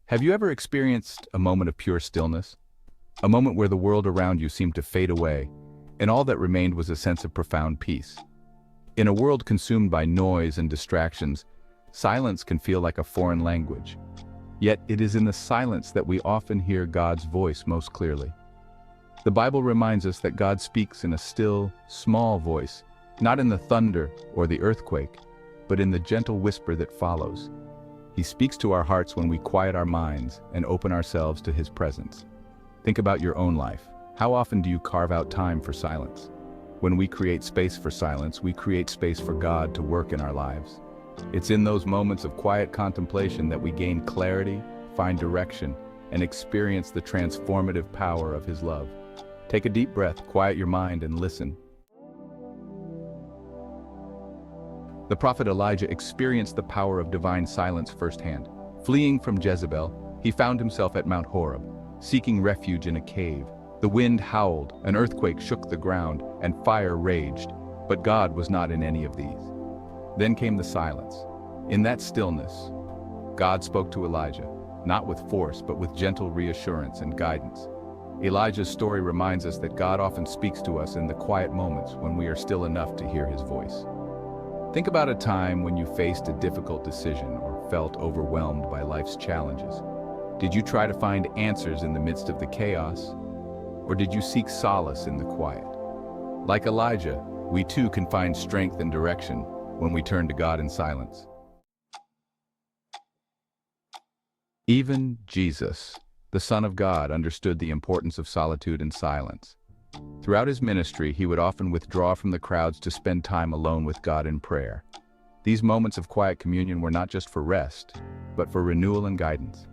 Have you ever experienced a moment of pure stillness? A moment where the world around you seemed to fade away, and all that remained was a sense of profound peace. In a world consumed by noise and distractions, silence can feel like a foreign language. Yet it is in the silence that we often hear God's voice most clearly. The Bible reminds us that God speaks in a still, small voice, not in the thunder or the earthquake, but in the gentle whisper that follows. He speaks to our hearts when we quiet our minds and open ourselves to His presence. Think about your own life. How often do you carve out time for silence? When we create space for silence, we create space for God to work in our lives. It's in those moments of quiet contemplation that we gain clarity, find direction, and experience the transformative power of His love. Take a deep breath, quiet your mind, and listen. The prophet Elijah experienced the power of divine silence firsthand. Fleeing from Jezebel, he found himself at Mount Horeb, seeking refuge in a cave. The wind howled, an earthquake shook the ground, and fire raged, but God was not in any of these. Then came the silence. In that stillness, God spoke to Elijah, not with force, but with gentle reassurance and guidance. Elijah's story reminds us that God often speaks to us in the quiet moments when we are still enough to hear His voice. Think about a time when you faced a difficult decision or felt overwhelmed by life's challenges. Did you try to find answers in the midst of the chaos? Or did you seek solace in the quiet? Like Elijah, we too can find strength and direction when we turn to God in silence. Even Jesus, the Son of God, understood the importance of solitude and silence. Throughout His ministry, He would often withdraw from the crowds to spend time alone with God in prayer. These moments of quiet communion were not just for rest, but for renewal and guidance.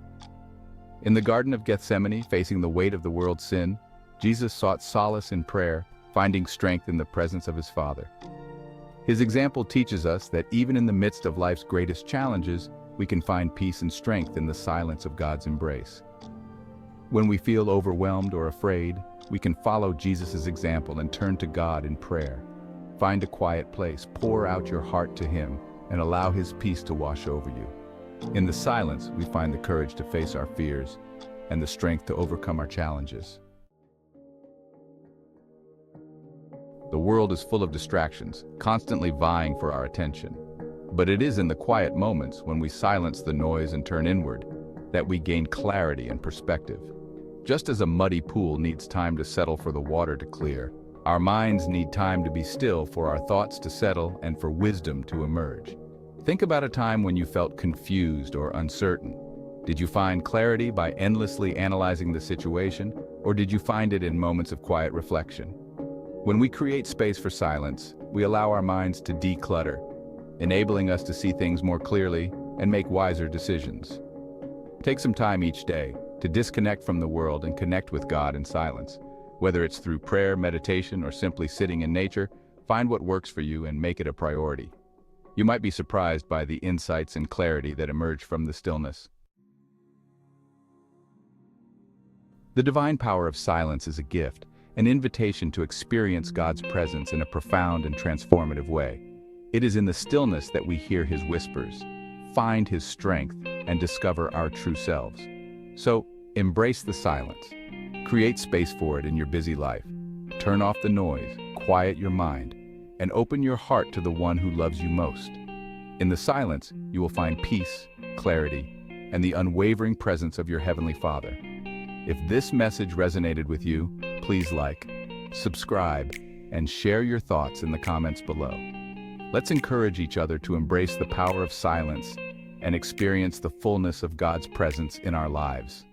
In the Garden of Gethsemane, facing the weight of the world's sin, Jesus sought solace in prayer, finding strength in the presence of His Father. His example teaches us that even in the midst of life's greatest challenges, we can find peace and strength in the silence of God's embrace. When we feel overwhelmed or afraid, we can follow Jesus' example and turn to God in prayer. Find a quiet place, pour out your heart to Him, and allow His peace to wash over you. In the silence, we find the courage to face our fears and the strength to overcome our challenges. The world is full of distractions, constantly vying for our attention. But it is in the quiet moments, when we silence the noise and turn inward, that we gain clarity and perspective. Just as a muddy pool needs time to settle for the water to clear, our minds need time to be still for our thoughts to settle and for wisdom to emerge. Think about a time when you felt confused or uncertain. Did you find clarity by endlessly analyzing the situation, or did you find it in moments of quiet reflection? When we create space for silence, we allow our minds to declutter, enabling us to see things more clearly and make wiser decisions. Take some time each day to disconnect from the world and connect with God in silence. Whether it's through prayer, meditation, or simply sitting in nature, find what works for you and make it a priority. You might be surprised by the insights and clarity that emerge from the stillness. The divine power of silence is a gift, an invitation to experience God's presence in a profound and transformative way. It is in the stillness that we hear His whispers, find His strength, and discover our true selves. So, embrace the silence. Create space for it in your busy life. Turn off the noise, quiet your mind, and open your heart to the one who loves you most. In the silence, you will find peace, clarity, and the unwavering presence of your Heavenly Father. If this message resonated with you, please like, subscribe, and share your thoughts in the comments below. Let's encourage each other to embrace the power of silence and experience the fullness of God's presence in our lives.